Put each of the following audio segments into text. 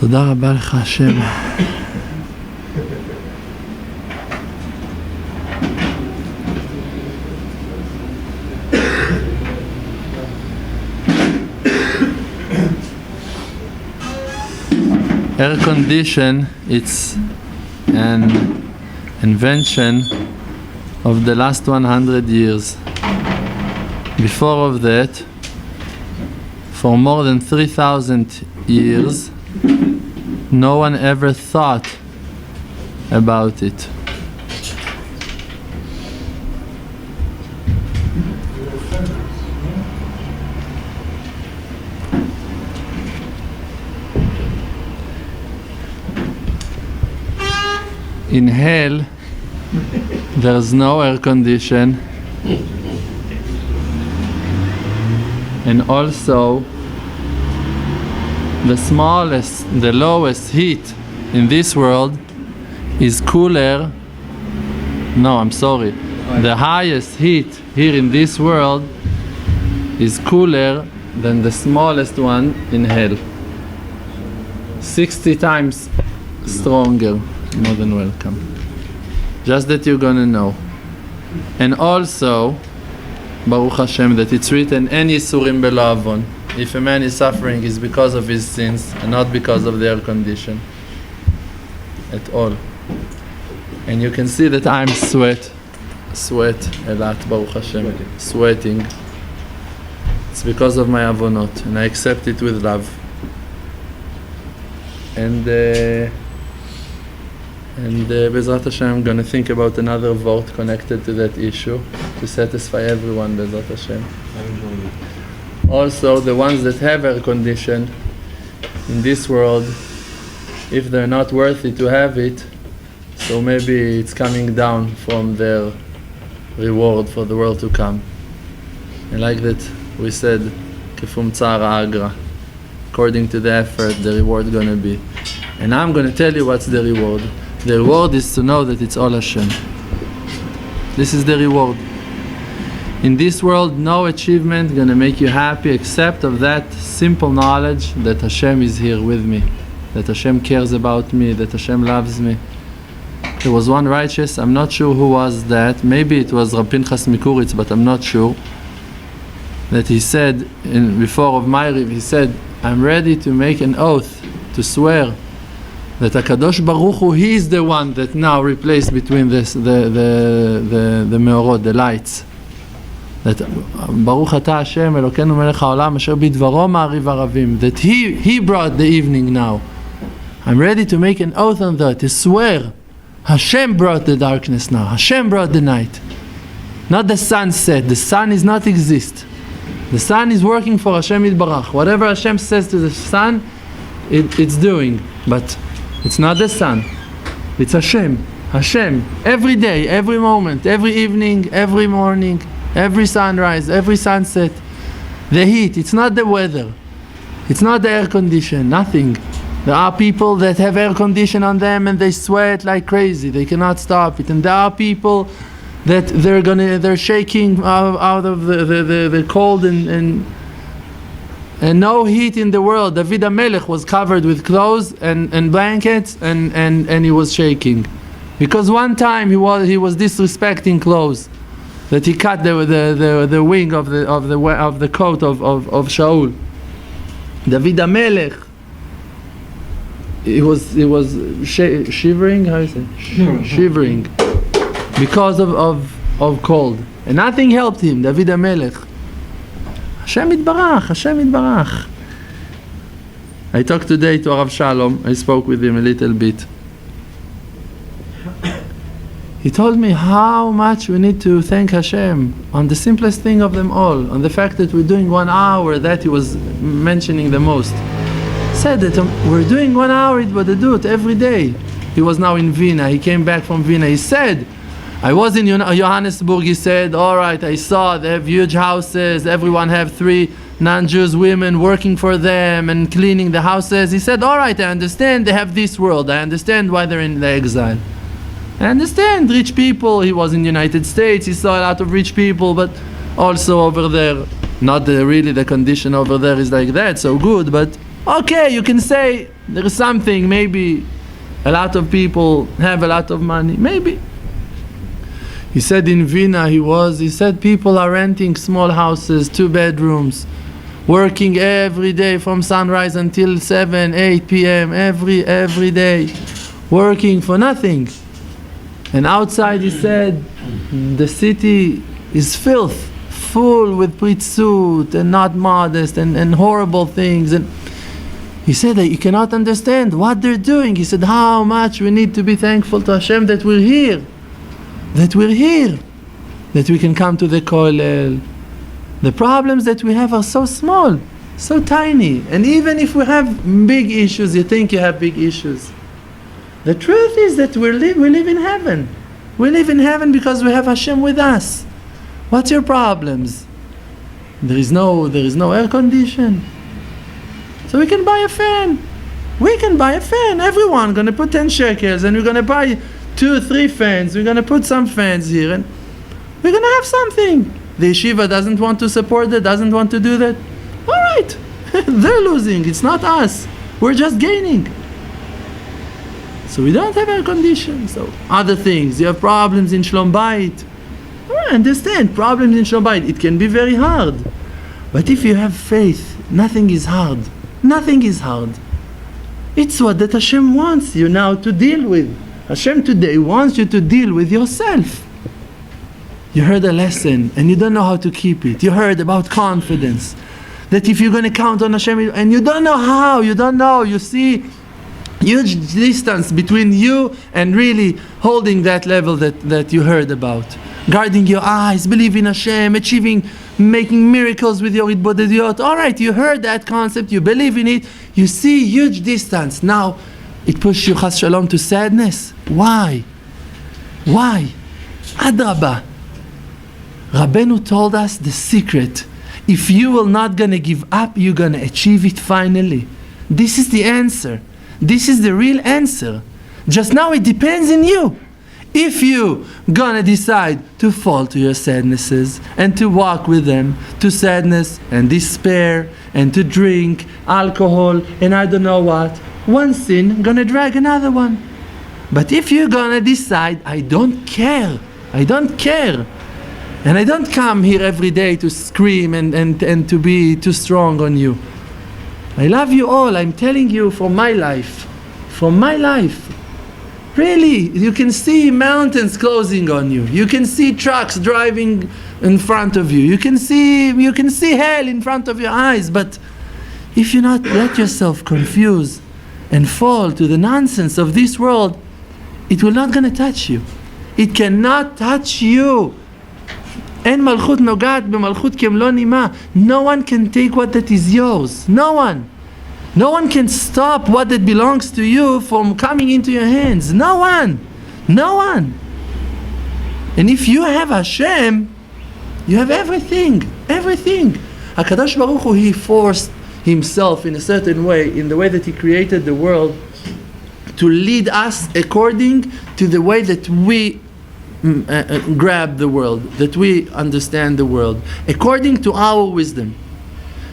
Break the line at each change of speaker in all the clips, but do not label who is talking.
תודה רבה לך השם. Air condition, it's an invention of the last 100 years. Before of that, for more than 3,000 years, no one ever thought about it. In hell, there's no air condition, and also the lowest heat in this world is cooler. No, I'm sorry. The highest heat here in this world is cooler than the smallest one in hell. 60 times stronger. More than welcome. Just that you're gonna know. And also, Baruch Hashem, that it's written, En Yisurim Belo Avon. If a man is suffering, it's because of his sins and not because of the air condition at all. And you can see that I'm sweat a lot, Baruch Hashem, sweating. It's because of my avonot, and I accept it with love. And Bezrat Hashem, I'm going to think about another vote connected to that issue to satisfy everyone, Bezrat Hashem. Also, the ones that have air condition in this world, if they're not worthy to have it, so maybe it's coming down from their reward for the world to come. And like that we said, Kefum Tzara Agra, according to the effort, the reward going to be. And I'm going to tell you what's the reward. The reward is to know that it's all Hashem. This is the reward. In this world, no achievement is going to make you happy except of that simple knowledge that Hashem is here with me, that Hashem cares about me, that Hashem loves me. There was one righteous, I'm not sure who was that, maybe it was Rav Pinchas Mikuritz, but I'm not sure, that he said, before of Ma'ariv, he said, I'm ready to make an oath, to swear, that HaKadosh Baruch Hu, He is the one that now replaced between this, the meorot, the lights. That Baruch Ata Hashem Elokeinu Melech HaOlam Asher Bidvaro Ma'ariv Aravim. That He brought the evening now. I'm ready to make an oath on that, to swear. Hashem brought the darkness now. Hashem brought the night. Not the sunset. The sun is not exist. The sun is working for Hashem Yitbarach. Whatever Hashem says to the sun, it's doing. But it's not the sun, it's Hashem. Hashem, every day, every moment, every evening, every morning, every sunrise, every sunset. The heat, it's not the weather, it's not the air condition, nothing. There are people that have air condition on them and they sweat like crazy, they cannot stop it. And there are people that they're shaking out of the cold and no heat in the world. David HaMelech was covered with clothes and blankets and he was shaking. Because one time he was disrespecting clothes. That he cut the wing of the coat of Shaul. David HaMelech, he was shivering, how you say? Shivering. Because of cold. And nothing helped him, David HaMelech. Hashem Yitbarach, Hashem Yitbarach. I talked today to Rav Shalom, I spoke with him a little bit. He told me how much we need to thank Hashem on the simplest thing of them all, on the fact that we're doing 1 hour, that he was mentioning the most. He said that we're doing 1 hour, but they do it every day. He was now in Vienna, he came back from Vienna, he said, I was in Johannesburg, he said, all right, I saw they have huge houses, everyone have 3 non-Jews women working for them and cleaning the houses. He said, all right, I understand they have this world, I understand why they're in the exile. I understand, rich people, he was in the United States, he saw a lot of rich people, but also over there, not really the condition over there is like that, so good, but Okay, you can say there is something, maybe a lot of people have a lot of money, maybe. He said in Vienna he said people are renting small houses, 2 bedrooms, working every day from sunrise until 7, 8 p.m. every day, working for nothing. And outside, he said, the city is filth, full with pritzut and not modest and horrible things. And he said that you cannot understand what they're doing. He said, how much we need to be thankful to Hashem that we're here, that we can come to the kollel. The problems that we have are so small, so tiny. And even if we have big issues, you think you have big issues. The truth is that we live in heaven. We live in heaven because we have Hashem with us. What's your problems? There is no air condition. So we can buy a fan. We can buy a fan. Everyone gonna put 10 shekels and we're gonna buy 2 or 3 fans. We're gonna put some fans here and we're gonna have something. The yeshiva doesn't want to support that, doesn't want to do that. All right, they're losing. It's not us. We're just gaining. So we don't have air conditioning. So other things, you have problems in Shlom Bayit. I understand, problems in Shlom Bayit, it can be very hard. But if you have faith, nothing is hard. Nothing is hard. It's what that Hashem wants you now to deal with. Hashem today wants you to deal with yourself. You heard a lesson and you don't know how to keep it. You heard about confidence. That if you're going to count on Hashem and you don't know how, you see huge distance between you and really holding that level that you heard about. Guarding your eyes, believing Hashem, achieving, making miracles with your itbodediyot. All right, you heard that concept, you believe in it, you see huge distance. Now, it pushes you, chas shalom, to sadness. Why? Adrabah. Rabbeinu told us the secret. If you will not gonna give up, you're gonna achieve it finally. This is the answer. This is the real answer. Just now it depends on you. If you gonna decide to fall to your sadnesses and to walk with them, to sadness and despair and to drink alcohol and I don't know what, one sin gonna drag another one. But if you're gonna decide, I don't care, and I don't come here every day to scream and to be too strong on you. I love you all. I'm telling you from my life. Really, you can see mountains closing on you. You can see trucks driving in front of you. You can see hell in front of your eyes. But if you not let yourself confuse and fall to the nonsense of this world, it will not gonna touch you. It cannot touch you. En malchut nogat b'malchut kem lo nima. No one can take what that is yours. No one. No one can stop what that belongs to you from coming into your hands. No one. And if you have Hashem, you have everything. HaKadosh Baruch Hu, He forced Himself in a certain way, in the way that He created the world, to lead us according to the way that we grab the world, that we understand the world, according to our wisdom.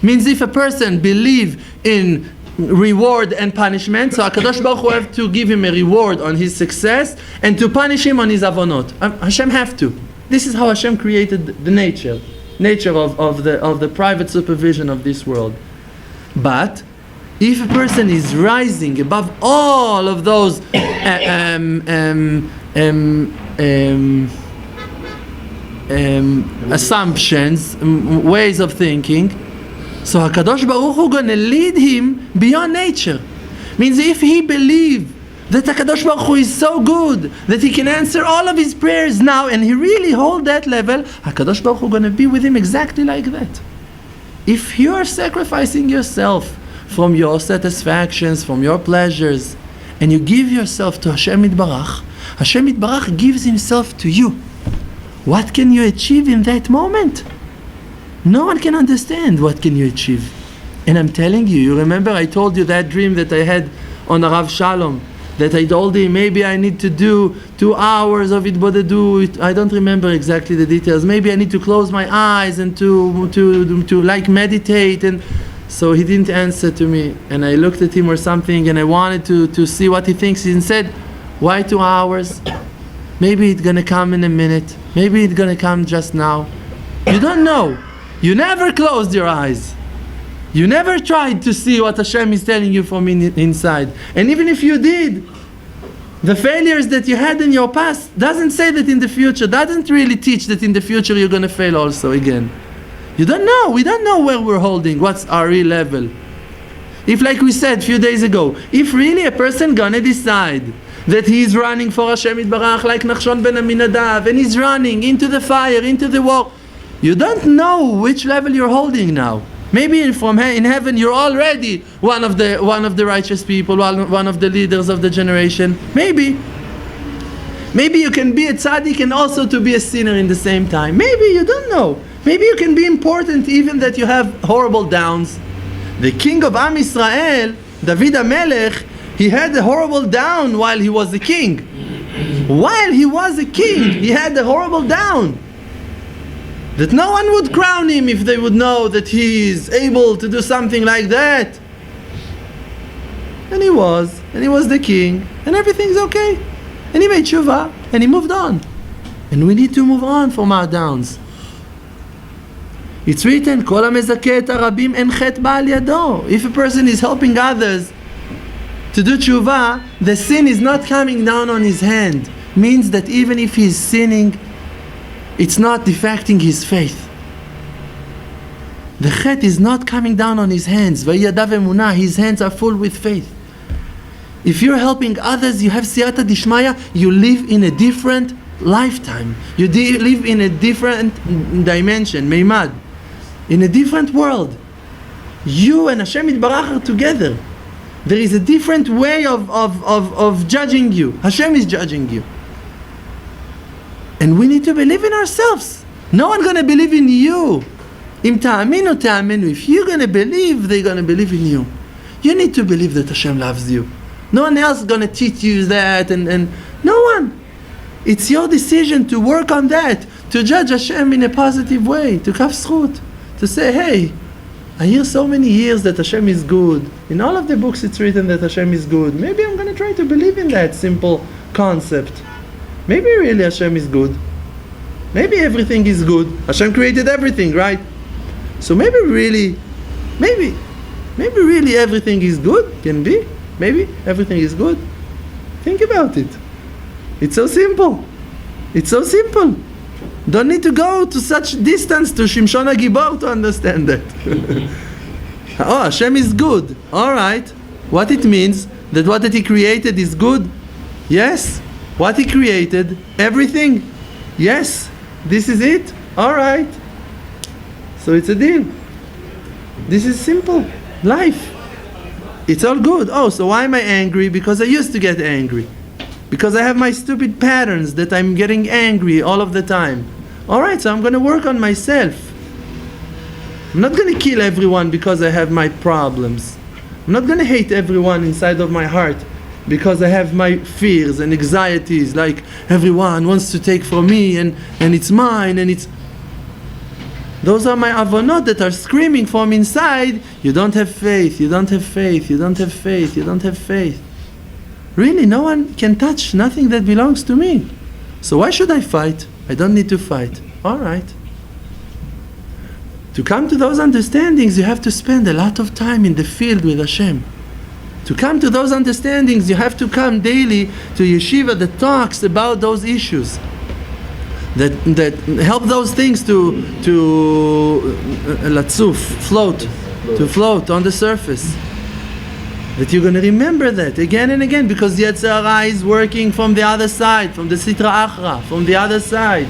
Means if a person believe in reward and punishment, so HaKadosh Baruch Hu have to give him a reward on his success and to punish him on his avonot. Hashem have to. This is how Hashem created the nature of the private supervision of this world. But if a person is rising above all of those assumptions, ways of thinking, so HaKadosh Baruch Hu gonna lead him beyond nature. Means if he believe that HaKadosh Baruch Hu is so good that he can answer all of his prayers now, and he really hold that level, HaKadosh Baruch Hu gonna be with him exactly like that. If you are sacrificing yourself from your satisfactions, from your pleasures, and you give yourself to Hashem Yitbarach, Hashem Yitbarach gives Himself to you. What can you achieve in that moment? No one can understand what can you achieve. And I'm telling you, you remember I told you that dream that I had on Rav Shalom, that I told him maybe I need to do 2 hours of itbodedu. I don't remember exactly the details. Maybe I need to close my eyes and to like meditate. And So he didn't answer to me, and I looked at him or something, and I wanted to see what he thinks. He said, why 2 hours? Maybe it's gonna come in a minute. Maybe it's gonna come just now. You don't know. You never closed your eyes. You never tried to see what Hashem is telling you from inside. And even if you did, the failures that you had in your past doesn't say that in the future, doesn't really teach that in the future you're gonna fail also again. You don't know. We don't know where we're holding, what's our real level. If, like we said a few days ago, if really a person gonna decide that he's running for Hashem Yitbarach like Nachshon ben Aminadav, and he's running into the fire, into the war, you don't know which level you're holding now. Maybe in heaven you're already one of the righteous people, one of the leaders of the generation. Maybe you can be a tzaddik and also to be a sinner in the same time. Maybe, you don't know. Maybe you can be important even that you have horrible downs. The king of Am Yisrael, David HaMelech, he had a horrible down while he was a king. While he was a king, he had a horrible down. That no one would crown him if they would know that he is able to do something like that. And he was the king, and everything's okay. And he made tshuva, and he moved on. And we need to move on from our downs. It's written, Kol hamezakeh et harabim en chet ba'al yado. If a person is helping others to do tshuva, the sin is not coming down on his hand. Means that even if he's sinning, it's not defecting his faith. The chet is not coming down on his hands. Vayadav Emuna, his hands are full with faith. If you're helping others, you have siyata dishmaya, you live in a different lifetime. You live in a different dimension, meimad. In a different world. You and Hashem Yitbarach are together. There is a different way of judging you. Hashem is judging you. And we need to believe in ourselves. No one's going to believe in you. Im ta'aminu ta'aminu. If you're going to believe, they're going to believe in you. You need to believe that Hashem loves you. No one else is going to teach you that, and no one. It's your decision to work on that, to judge Hashem in a positive way, to kaf zchut, to say, hey, I hear so many years that Hashem is good. In all of the books it's written that Hashem is good. Maybe I'm going to try to believe in that simple concept. Maybe really Hashem is good. Maybe everything is good. Hashem created everything, right? So maybe really everything is good. Can be. Maybe everything is good. Think about it. It's so simple. It's so simple. Don't need to go to such distance to Shimshon HaGibor to understand that. Oh, Hashem is good. Alright. What it means? That what that He created is good? Yes. What He created? Everything? Yes. This is it? Alright. So it's a deal. This is simple. Life. It's all good. Oh, so why am I angry? Because I used to get angry. Because I have my stupid patterns that I'm getting angry all of the time. Alright, so I'm going to work on myself. I'm not going to kill everyone because I have my problems. I'm not going to hate everyone inside of my heart because I have my fears and anxieties, like everyone wants to take from me and it's mine and it's... Those are my avonot that are screaming from inside, you don't have faith, you don't have faith, you don't have faith, you don't have faith. Really, no one can touch nothing that belongs to me. So why should I fight? I don't need to fight. Alright. To come to those understandings, you have to spend a lot of time in the field with Hashem. To come to those understandings, you have to come daily to yeshiva that talks about those issues. That help those things to latzuf, float on the surface. That you're going to remember that again and again, because Yetzer Hara is working from the other side, from the Sitra Achra, from the other side,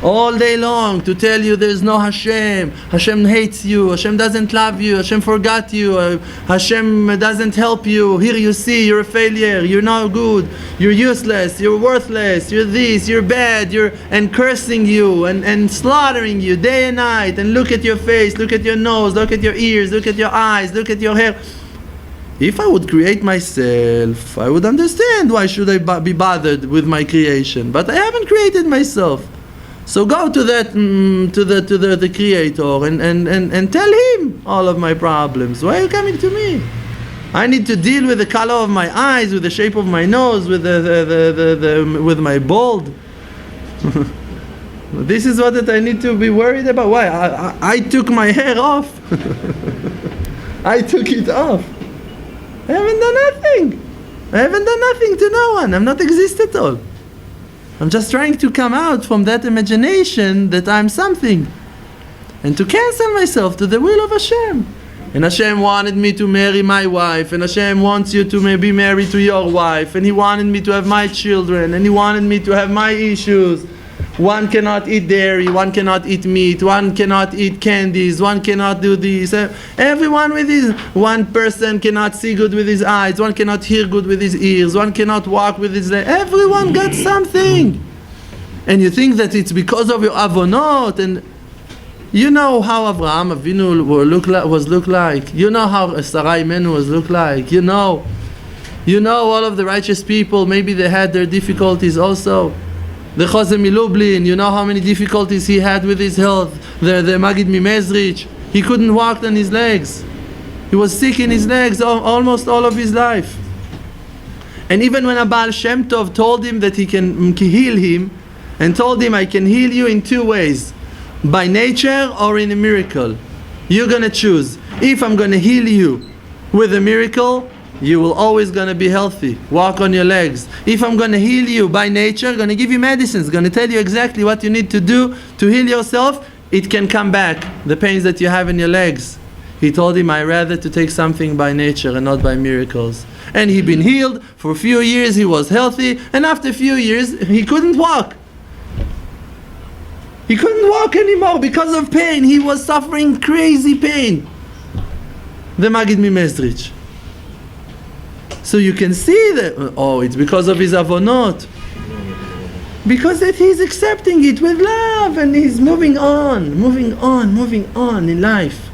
all day long to tell you there's no Hashem, Hashem hates you, Hashem doesn't love you, Hashem forgot you, Hashem doesn't help you, here you see, you're a failure, you're no good, you're useless, you're worthless, you're this, you're bad, and cursing you, and slaughtering you day and night, and look at your face, look at your nose, look at your ears, look at your eyes, look at your hair. If I would create myself, I would understand why should I be bothered with my creation. But I haven't created myself. So go to that to the Creator and tell him all of my problems. Why are you coming to me? I need to deal with the color of my eyes, with the shape of my nose, with with my bald. This is what that I need to be worried about. Why? I took my hair off. I took it off. I haven't done nothing. I haven't done nothing to no one. I'm not exist at all. I'm just trying to come out from that imagination that I'm something and to cancel myself to the will of Hashem. And Hashem wanted me to marry my wife, and Hashem wants you to be married to your wife, and He wanted me to have my children, and He wanted me to have my issues. One cannot eat dairy, one cannot eat meat, one cannot eat candies, one cannot do this. Everyone with his, one person cannot see good with his eyes, one cannot hear good with his ears, one cannot walk with his legs. Everyone got something. And you think that it's because of your avonot, and you know how Avraham Avinu was look like. You know how Sarai Menu was look like. You know all of the righteous people, maybe they had their difficulties also. The Chozeh Milublin, you know how many difficulties he had with his health. The Magid Mimezrich, he couldn't walk on his legs. He was sick in his legs almost all of his life. And even when a Baal Shem Tov told him that he can heal him, and told him, I can heal you in two ways, by nature or in a miracle. You're going to choose. If I'm going to heal you with a miracle, you will always going to be healthy. Walk on your legs. If I'm going to heal you by nature, going to give you medicines, going to tell you exactly what you need to do to heal yourself, it can come back, the pains that you have in your legs. He told him, I rather to take something by nature and not by miracles. And he'd been healed for a few years, he was healthy, and after a few years, he couldn't walk. He couldn't walk anymore because of pain. He was suffering crazy pain. The Magid Mimezrich. So you can see that, it's because of his avonot. Because that he's accepting it with love and he's moving on in life.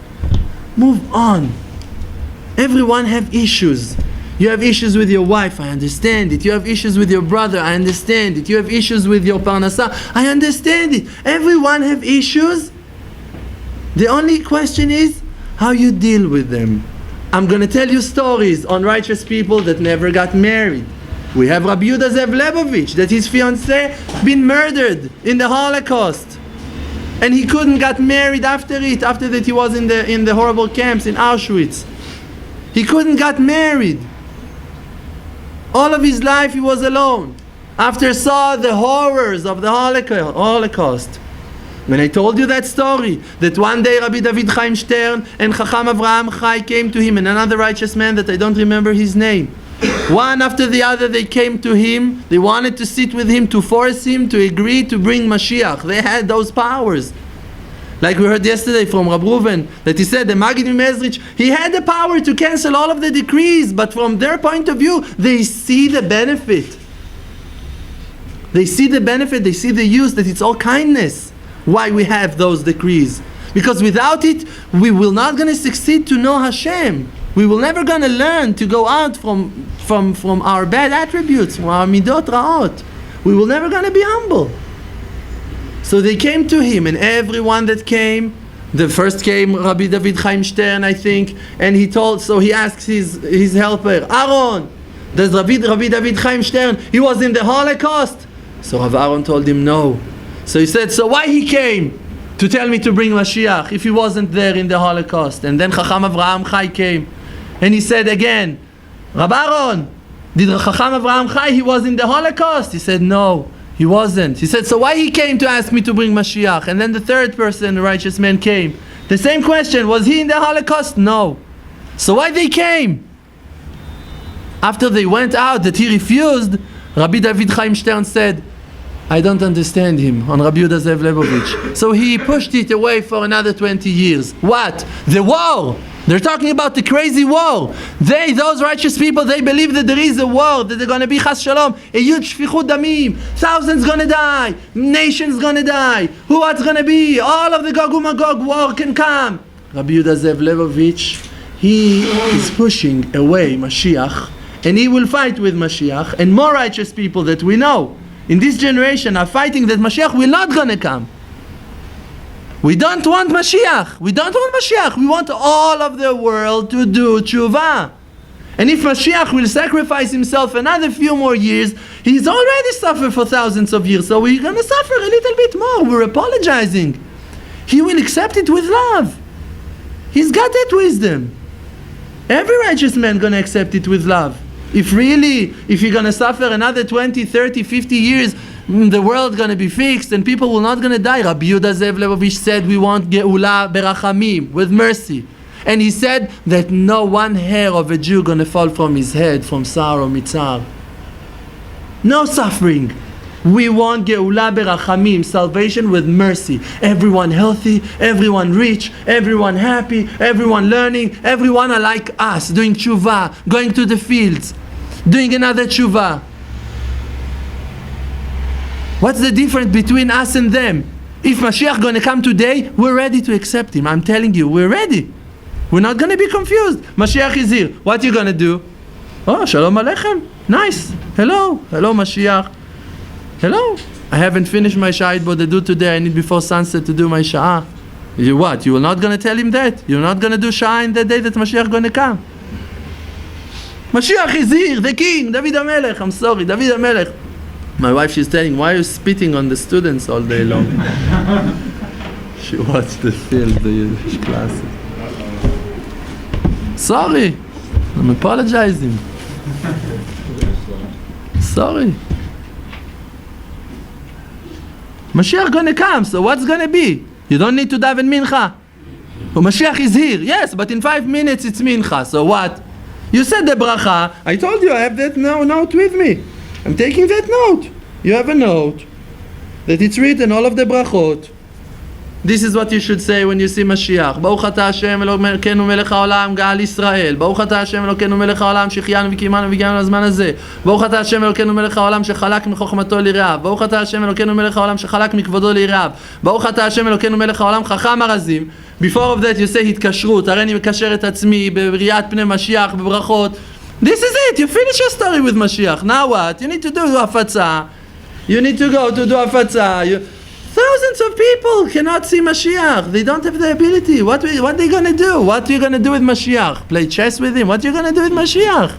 Move on. Everyone have issues. You have issues with your wife, I understand it. You have issues with your brother, I understand it. You have issues with your parnasa, I understand it. Everyone have issues. The only question is how you deal with them. I'm going to tell you stories on righteous people that never got married. We have Rabbi Yehuda Zev Lebovich, that his fiancée been murdered in the Holocaust. And he couldn't get married after it. After that he was in the horrible camps in Auschwitz. He couldn't get married. All of his life he was alone. After saw the horrors of the Holocaust. When I told you that story, that one day Rabbi David Chaim Stern and Chacham Avraham Chai came to him, and another righteous man that I don't remember his name. One after the other they came to him, they wanted to sit with him, to force him to agree to bring Mashiach. They had those powers. Like we heard yesterday from Rab Reuven, that he said the Magid Mimezrich, he had the power to cancel all of the decrees, but from their point of view, they see the benefit. They see the benefit, they see the use, that it's all kindness. Why we have those decrees? Because without it, we will not going to succeed to know Hashem. We will never going to learn to go out from our bad attributes, from our midot ra'ot. We will never going to be humble. So they came to him, and everyone that came, the first came Rabbi David Chaim Stern, I think, and he asks his helper, Aaron, does Rabbi David Chaim Stern, he was in the Holocaust? So Rav Aaron told him no. So he said, so why he came to tell me to bring Mashiach if he wasn't there in the Holocaust? And then Chacham Avraham Chai came, and he said again, Rab Aaron, did Chacham Avraham Chai, he was in the Holocaust? He said, no, he wasn't. He said, so why he came to ask me to bring Mashiach? And then the third person, the righteous man, came. The same question, was he in the Holocaust? No. So why they came? After they went out, that he refused, Rabbi David Chaim Stern said, I don't understand him, on Rabbi Yehuda Zev Lebovich. So he pushed it away for another 20 years. What? The war! They're talking about the crazy war. Those righteous people, they believe that there is a war, that they're going to be chas shalom, a huge shfichut damim, thousands going to die, nations going to die. What's going to be? All of the Gog uMagog war can come. Rabbi Yehuda Zev Lebovich, he is pushing away Mashiach, and he will fight with Mashiach, and more righteous people that we know. in this generation are fighting that Mashiach will not gonna come. We don't want Mashiach. We don't want Mashiach. We want all of the world to do tshuva. And if Mashiach will sacrifice himself another few more years, he's already suffered for thousands of years, so we're going to suffer a little bit more. We're apologizing. He will accept it with love. He's got that wisdom. Every righteous man going to accept it with love. If you're going to suffer another 20, 30, 50 years, the world going to be fixed and people will not going to die. Rabbi Yehuda Zev Levovich said we want Geula berachamim, with mercy. And he said that no one hair of a Jew going to fall from his head from sorrow, mitzar. No suffering. We want Geula berachamim, salvation with mercy. Everyone healthy, everyone rich, everyone happy, everyone learning, everyone are like us, doing tshuva, going to the fields, doing another tshuva. What's the difference between us and them? If Mashiach going to come today, we're ready to accept him. I'm telling you, we're ready. We're not going to be confused. Mashiach is here. What are you going to do? Oh, shalom aleichem. Nice. Hello. Hello, Mashiach. Hello. I haven't finished my Sha'at Bodedut today. I need before sunset to do my Sha'ah. You what? You are not going to tell him that? You're not going to do Sha'ah in the day that Mashiach going to come? Mashiach is here. The king. David HaMelech. I'm sorry. David HaMelech. My wife, she's telling, why are you spitting on the students all day long? She watched the film, the Yiddish classes. Sorry, I'm apologizing. Sorry. Mashiach gonna come, so what's gonna be? You don't need to daven mincha. Well, Mashiach is here, yes, but in 5 minutes it's mincha, so what? You said the bracha, I told you I have that note with me. I'm taking that note. You have a note that it's written, all of the brachot. This is what you should say when you see Mashiach. Baruch atah Hashem Elokeinu melech haolam Gaal Yisrael. Baruch atah Hashem Elokeinu melech haolam שהחיינו וקיימנו והגיענו לזמן הזה. ברוך אתה השם אלוקינו מלך העולם שחלק מחוכמתו ליראיו. ברוך אתה השם אלוקינו מלך העולם שחלק מכבודו ליראיו. ברוך אתה השם אלוקינו מלך העולם חכם ארזים. Before of that you say התקשרות. הרי אני מקשר את עצמי בראיית פני משיח בברכות. This is it. You finish your story with Mashiach. Now what? You need to do הפצה. You need to go to do הפצה. Thousands of people cannot see Mashiach. They don't have the ability. What are they going to do? What are you going to do with Mashiach? Play chess with him? What are you going to do with Mashiach?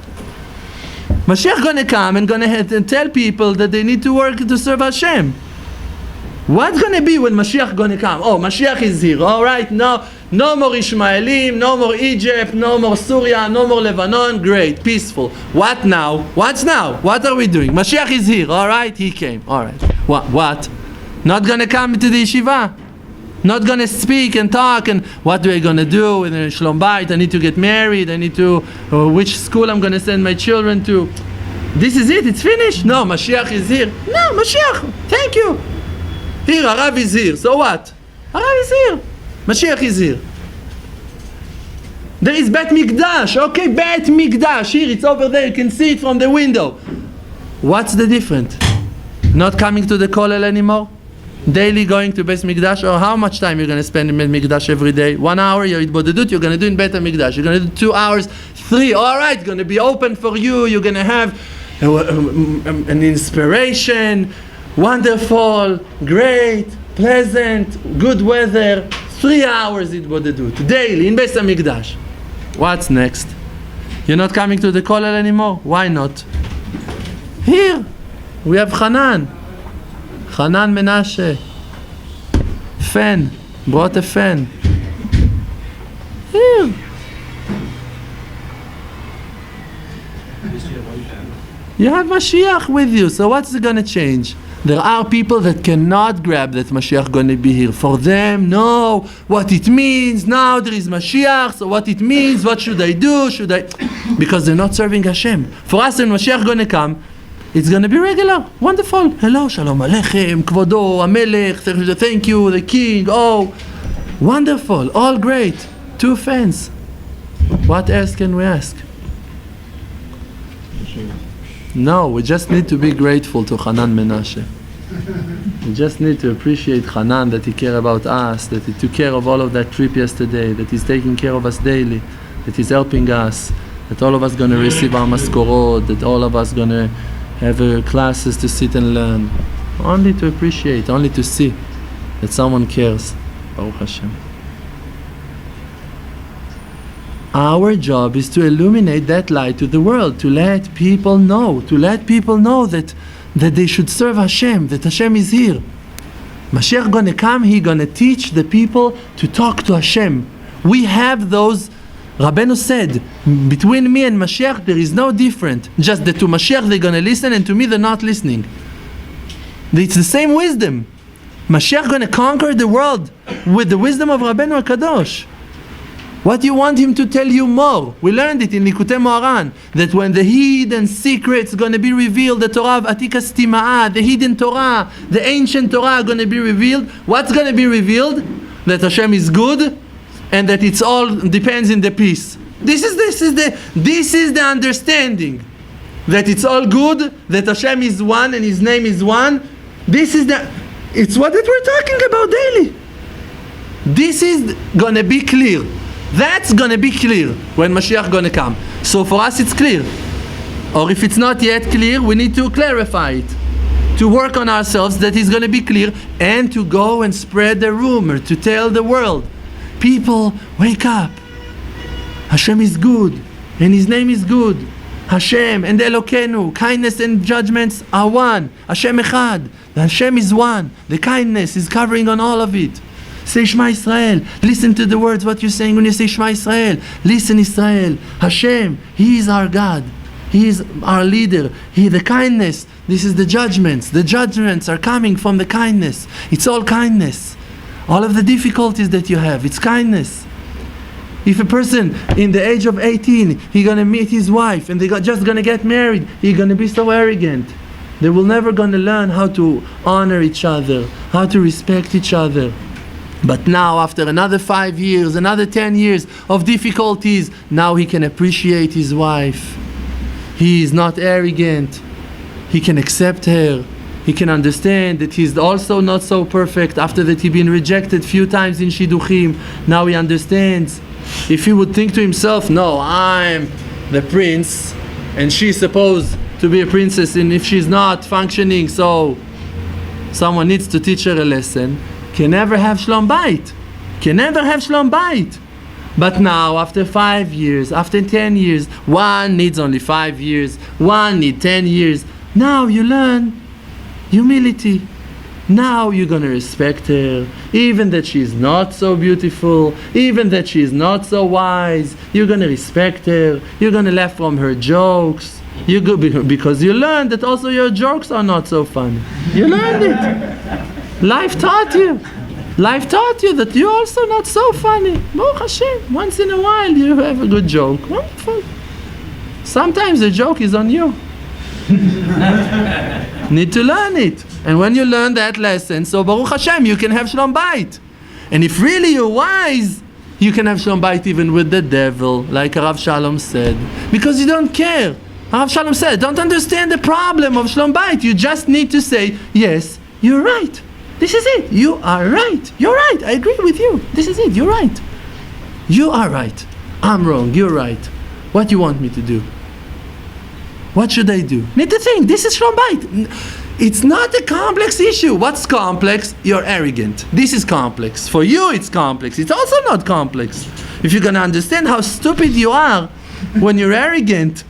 Mashiach going to come and going to tell people that they need to work to serve HaShem. What's going to be when Mashiach going to come? Oh, Mashiach is here. All right, no more Ishmaelim, no more Egypt, no more Syria, no more Lebanon. Great, peaceful. What now? What's now? What are we doing? Mashiach is here. All right, he came. All right. What? Not going to come to the yeshiva. Not going to speak and talk and what are we going to do in Shlom Bayit? I need to get married. I need to, which school I'm going to send my children to. This is it. It's finished. No, Mashiach is here. No, Mashiach. Thank you. Here, Arav is here. So what? Arav is here. Mashiach is here. There is Bet Mikdash. Okay, Bet Mikdash. Here, it's over there. You can see it from the window. What's the difference? Not coming to the kollel anymore? Daily going to Bet Mikdash? Or how much time you're going to spend in Bet Mikdash every day? 1 hour, you're Bodedut, you're going to do in Bet Mikdash. You're going to do 2 hours, 3. All right, it's going to be open for you. You're going to have an inspiration. Wonderful, great, pleasant, good weather. 3 hours in Bodedut, daily in Bet Mikdash. What's next? You're not coming to the kollel anymore? Why not? Here, we have Hanan Menashe. Fan, brought a fan. Here. You have Mashiach with you, so what's going to change? There are people that cannot grab that Mashiach going to be here. For them, no, what it means, now there is Mashiach, so what it means, what should I do, because they're not serving HaShem. For us, when Mashiach going to come, it's going to be regular, wonderful. Hello, Shalom Aleichem, Kvodo, Amelech, thank you, the king, oh, wonderful, all great. 2 fans. What else can we ask? No, we just need to be grateful to Hanan Menashe. We just need to appreciate Hanan, that he cared about us, that he took care of all of that trip yesterday, that he's taking care of us daily, that he's helping us, that all of us going to receive our maskorot, that all of us going to have classes to sit and learn. Only to appreciate, only to see that someone cares. Baruch Hashem. Our job is to illuminate that light to the world, to let people know, that they should serve Hashem, that Hashem is here. Mashiach gonna come, he gonna teach the people to talk to Hashem. We have those, Rabbeinu said, between me and Mashiach there is no difference. Just that to Mashiach they're gonna listen and to me they're not listening. It's the same wisdom. Mashiach gonna conquer the world with the wisdom of Rabbeinu HaKadosh. What do you want him to tell you more? We learned it in Likutei Moharan, that when the hidden secrets going to be revealed, the Torah of Atikas Tima'ah, the hidden Torah, the ancient Torah are going to be revealed. What's going to be revealed? That Hashem is good and that it's all depends in the peace. This is the understanding. That it's all good, that Hashem is one and His name is one. It's what that we're talking about daily. This is going to be clear. That's going to be clear when Mashiach going to come. So for us it's clear. Or if it's not yet clear, we need to clarify it. To work on ourselves that it's going to be clear, and to go and spread the rumor, to tell the world. People, wake up. Hashem is good and His name is good. Hashem and Elokeinu, kindness and judgments are one. Hashem Echad. Hashem is one. The kindness is covering on all of it. Say Shema Israel. Listen to the words what you're saying when you say Shema Israel. Listen Israel. Hashem, He is our God. He is our leader. The kindness. This is the judgments. The judgments are coming from the kindness. It's all kindness. All of the difficulties that you have, it's kindness. If a person in the age of 18, he's going to meet his wife and they're just going to get married, he's going to be so arrogant. They will never going to learn how to honor each other, how to respect each other. But now, after another 5 years, another 10 years of difficulties, now he can appreciate his wife. He is not arrogant. He can accept her. He can understand that he's also not so perfect. After that he's been rejected few times in Shidduchim, now he understands. If he would think to himself, no, I'm the prince, and she's supposed to be a princess, and if she's not functioning, so someone needs to teach her a lesson, can never have Shlom Bayit. Can never have Shlom Bayit. But now, after 5 years, after 10 years, one needs only 5 years, one needs 10 years. Now you learn humility. Now you're going to respect her, even that she's not so beautiful, even that she's not so wise. You're going to respect her. You're going to laugh from her jokes. Because you learned that also your jokes are not so funny. You learned it. Life taught you. Life taught you that you're also not so funny. Baruch Hashem. Once in a while you have a good joke. Wonderful. Sometimes the joke is on you. Need to learn it. And when you learn that lesson, so Baruch Hashem, you can have Shlom Bayit. And if really you're wise, you can have Shlom Bayit even with the devil, like Rav Shalom said. Because you don't care. Rav Shalom said, don't understand the problem of Shlom Bayit. You just need to say, yes, you're right. This is it. You are right. You're right. I agree with you. This is it. You're right. You are right. I'm wrong. You're right. What do you want me to do? What should I do? Need to think. This is Shlom Bayit. It's not a complex issue. What's complex? You're arrogant. This is complex. For you, it's complex. It's also not complex. If you're going to understand how stupid you are when you're arrogant,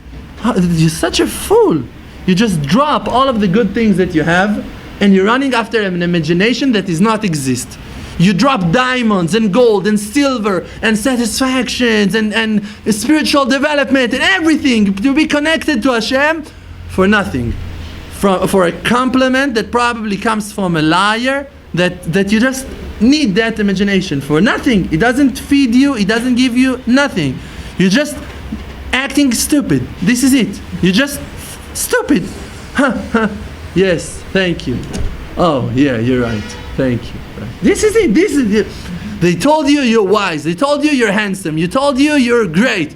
you're such a fool. You just drop all of the good things that you have and you're running after an imagination that does not exist. You drop diamonds and gold and silver and satisfactions and spiritual development and everything to be connected to Hashem for nothing. For a compliment that probably comes from a liar that you just need that imagination for nothing. It doesn't feed you, it doesn't give you nothing. You're just acting stupid. This is it. You're just stupid. Yes, thank you. Oh, yeah, you're right. Thank you. This is it. This is it. They told you you're wise. They told you you're handsome. You told you you're great.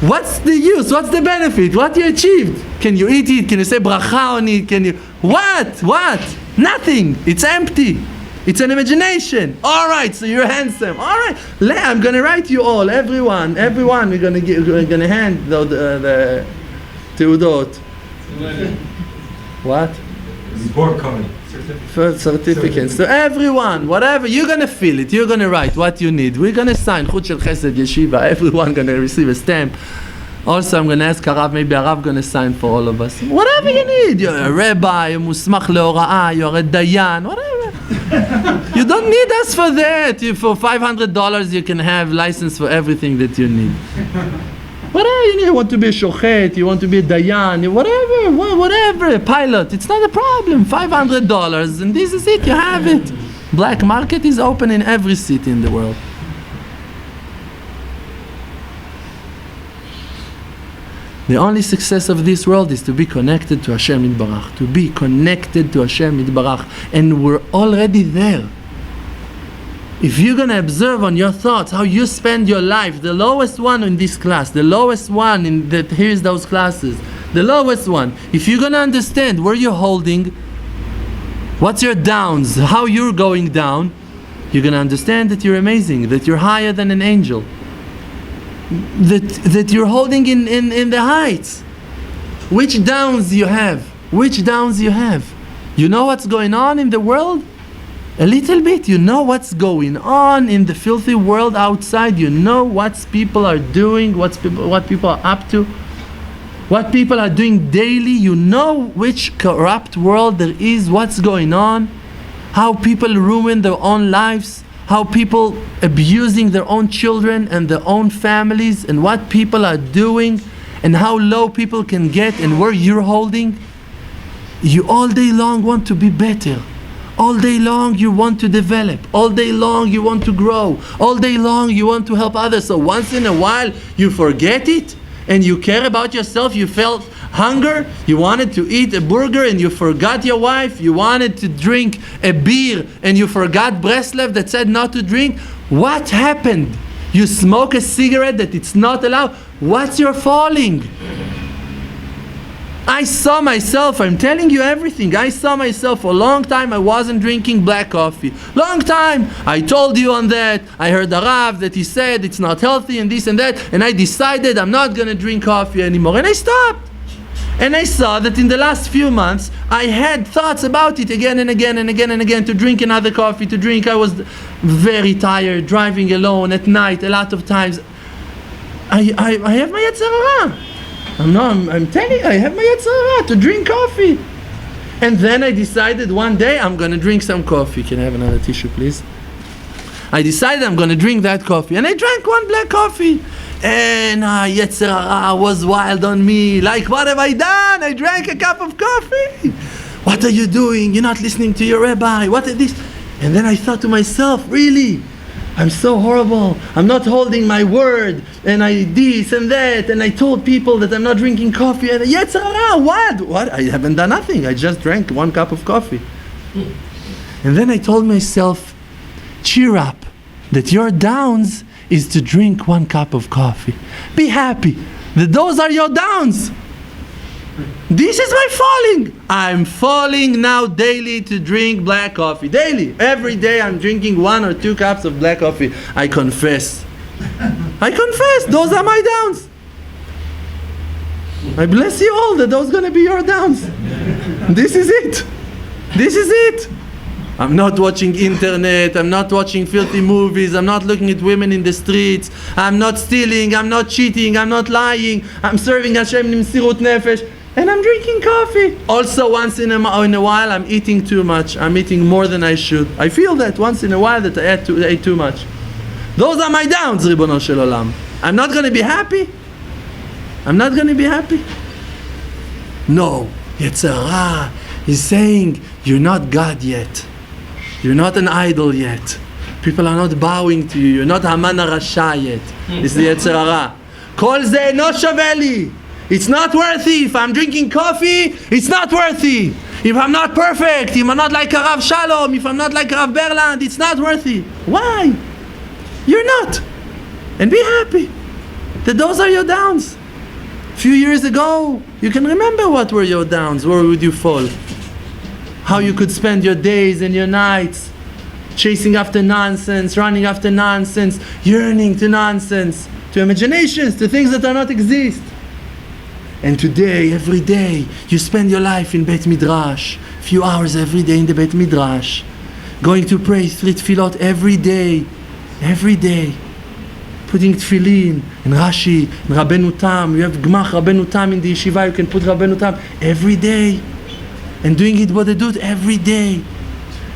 What's the use? What's the benefit? What you achieved? Can you eat it? Can you say bracha on it? Can you... What? Nothing. It's empty. It's an imagination. All right, so you're handsome. All right. I'm going to write you all. Everyone. We're going to hand the teudot. What?
Is Bore coming?
First certificates. So everyone, whatever, you're going to feel it. You're going to write what you need. We're going to sign Chut Shel Chesed Yeshiva. Everyone going to receive a stamp. Also, I'm going to ask Harav, maybe Harav going to sign for all of us. Whatever you need. You're a rabbi, you're musmach leora'ah, you're a dayan, whatever. You don't need us for that. For $500, you can have license for everything that you need. Whatever you need, you want to be a shochet, you want to be a dayan, whatever, a pilot, it's not a problem. $500, and this is it, you have it. Black market is open in every city in the world. The only success of this world is to be connected to HaShem Yitbarach, to be connected to HaShem Yitbarach, and we're already there. If you're going to observe on your thoughts how you spend your life, the lowest one in this class, the lowest one in that here's those classes, the lowest one, if you're going to understand where you're holding, what's your downs, how you're going down, you're going to understand that you're amazing, that you're higher than an angel, that you're holding in the heights. Which downs you have? Which downs you have? You know what's going on in the world? A little bit. You know what's going on in the filthy world outside. You know what people are doing, what people are up to, what people are doing daily. You know which corrupt world there is, what's going on, how people ruin their own lives, how people abusing their own children and their own families, and what people are doing, and how low people can get, and where you're holding. You all day long want to be better. All day long you want to develop. All day long you want to grow. All day long you want to help others. So once in a while you forget it and you care about yourself. You felt hunger. You wanted to eat a burger and you forgot your wife. You wanted to drink a beer and you forgot Breslev that said not to drink. What happened? You smoke a cigarette that it's not allowed. What's your falling? I saw myself, I'm telling you everything. I saw myself for a long time. I wasn't drinking black coffee. Long time. I told you on that. I heard the Rav that he said it's not healthy and this and that. And I decided I'm not going to drink coffee anymore. And I stopped. And I saw that in the last few months, I had thoughts about it again and again and again and again, to drink another coffee, to drink. I was very tired, driving alone at night a lot of times. I have my Yetzer Hara. I'm telling you, I have my Yetzer Hara to drink coffee. And then I decided one day I'm going to drink some coffee. Can I have another tissue, please? I decided I'm going to drink that coffee. And I drank one black coffee. And Yetzer Hara was wild on me. Like, what have I done? I drank a cup of coffee. What are you doing? You're not listening to your rabbi. What is this? And then I thought to myself, really? I'm so horrible. I'm not holding my word. And I this and that. And I told people that I'm not drinking coffee. And Yetzer Hara, what? I haven't done nothing. I just drank one cup of coffee. And then I told myself, cheer up. That your downs is to drink one cup of coffee. Be happy that those are your downs. This is my falling. I'm falling now daily to drink black coffee. Daily. Every day I'm drinking 1 or 2 cups of black coffee. I confess. Those are my downs. I bless you all that those are going to be your downs. This is it. I'm not watching internet, I'm not watching filthy movies, I'm not looking at women in the streets, I'm not stealing, I'm not cheating, I'm not lying, I'm serving HaShem Nimsirut Nefesh, and I'm drinking coffee. Also once in a while I'm eating too much, I'm eating more than I should. I feel that once in a while that I ate too much. Those are my downs, Ribono Shel Olam. I'm not going to be happy. No, Yetzer Hara is saying, you're not God yet. You're not an idol yet. People are not bowing to you. You're not Haman HaRasha yet. This is the Yetzer Hara. Kol ze no shaveh li. It's not worthy. If I'm drinking coffee, it's not worthy. If I'm not perfect, if I'm not like Rav Shalom, if I'm not like Rav Berland, it's not worthy. Why? You're not. And be happy that those are your downs. A few years ago, you can remember what were your downs. Where would you fall? How you could spend your days and your nights chasing after nonsense, running after nonsense, yearning to nonsense, to imaginations, to things that do not exist. And today, every day, you spend your life in Beit Midrash, few hours every day in the Beit Midrash, going to pray 3 tefillot every day, putting tefillin and Rashi and Rabbeinu Tam. You have Gmach Rabbeinu Tam in the yeshiva, you can put Rabbeinu Tam every day, and doing it bodedut every day,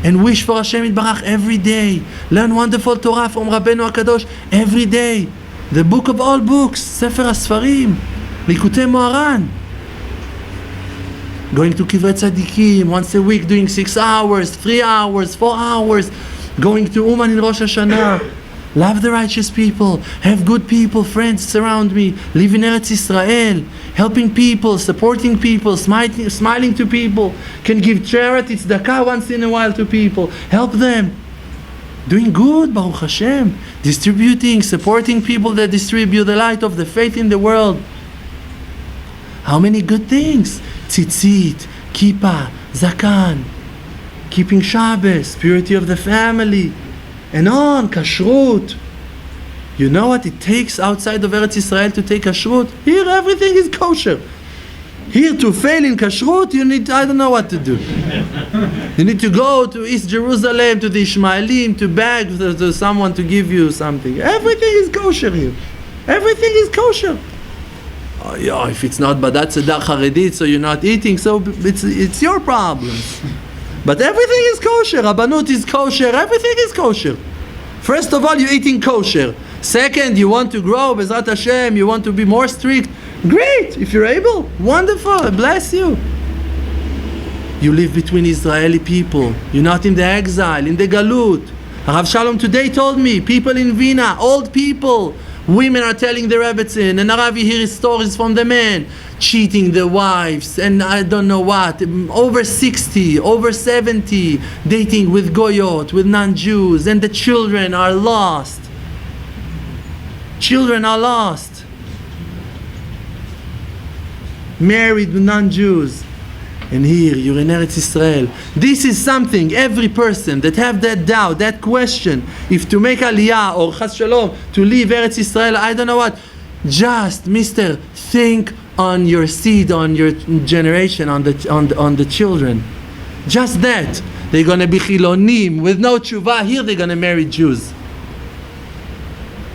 and wish for HaShem Yitbarach every day. Learn wonderful Torah from Rabbeinu HaKadosh every day. The book of all books, Sefer HaSfarim, Likutei Moharan. Going to Kivrei Tzadikim once a week, doing 6 hours, 3 hours, 4 hours. Going to Uman in Rosh Hashanah. Love the righteous people. Have good people, friends surround me. Live in Eretz Israel. Helping people, supporting people, smiling to people. Can give charity, tzedakah once in a while to people. Help them. Doing good, Baruch Hashem. Distributing, supporting people that distribute the light of the faith in the world. How many good things? Tzitzit, kippah, zakan, keeping Shabbos, purity of the family, and on, kashrut. You know what it takes outside of Eretz Israel to take kashrut? Here everything is kosher. Here to fail in kashrut, you need, I don't know what to do. You need to go to East Jerusalem, to the Ishmaelim, to beg to someone to give you something. Everything is kosher here. Everything is kosher. Oh, yeah, if it's not Badat Tzedach Haredit, so you're not eating, so it's your problems. But everything is kosher. Rabbanut is kosher. Everything is kosher. First of all, you're eating kosher. Second, you want to grow, Bezrat Hashem, you want to be more strict. Great, if you're able. Wonderful, bless you. You live between Israeli people. You're not in the exile, in the galut. Rav Shalom today told me, people in Vienna, old people, women are telling the Rebbetzin, and Arav hears stories from the men, cheating their wives, and I don't know what, over 60, over 70, dating with goyot, with non-Jews, and the children are lost. Children are lost. Married with non-Jews. And here, you're in Eretz Israel. This is something, every person that have that doubt, that question, if to make aliyah or chas shalom, to leave Eretz Israel, I don't know what, just, mister, think on your seed, on your generation, on the children. Just that. They're going to be chilonim, with no tshuva. Here they're going to marry Jews.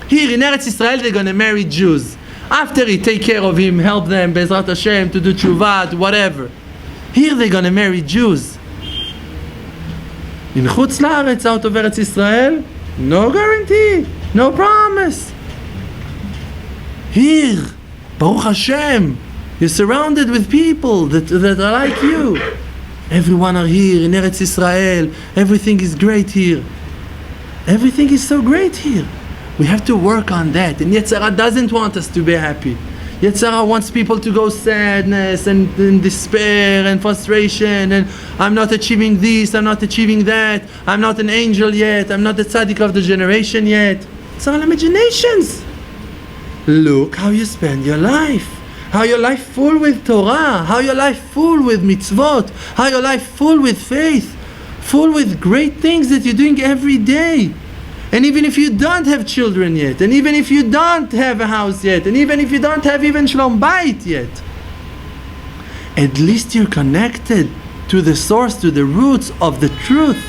Here in Eretz Israel, they're going to marry Jews. After he take care of him, help them, Bezrat Hashem, to do tshuva, whatever. Here they're going to marry Jews. In Chutz La'aretz, out of Eretz Israel, no guarantee, no promise. Here, Baruch Hashem, you're surrounded with people that are like you. Everyone are here in Eretz Israel. Everything is great here. Everything is so great here. We have to work on that. And Yetzer Hara doesn't want us to be happy. Yetzer Hara wants people to go sadness and despair and frustration, and I'm not achieving this, I'm not achieving that, I'm not an angel yet, I'm not the tzaddik of the generation yet. It's all imaginations. Look how you spend your life. How your life full with Torah, how your life full with mitzvot, how your life full with faith, full with great things that you're doing every day. And even if you don't have children yet, and even if you don't have a house yet, and even if you don't have even Shalom Bayit yet, at least you're connected to the source, to the roots of the truth.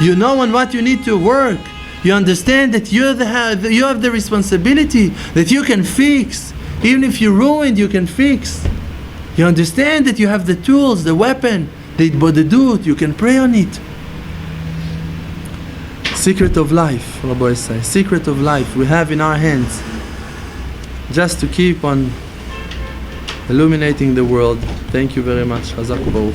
You know on what you need to work. You understand that you have the responsibility, that you can fix. Even if you're ruined, you can fix. You understand that you have the tools, the weapon, the bodedut, you can pray on it. Secret of life, Rabbi say, secret of life we have in our hands, just to keep on illuminating the world. Thank you very much. Chazak u'baruch.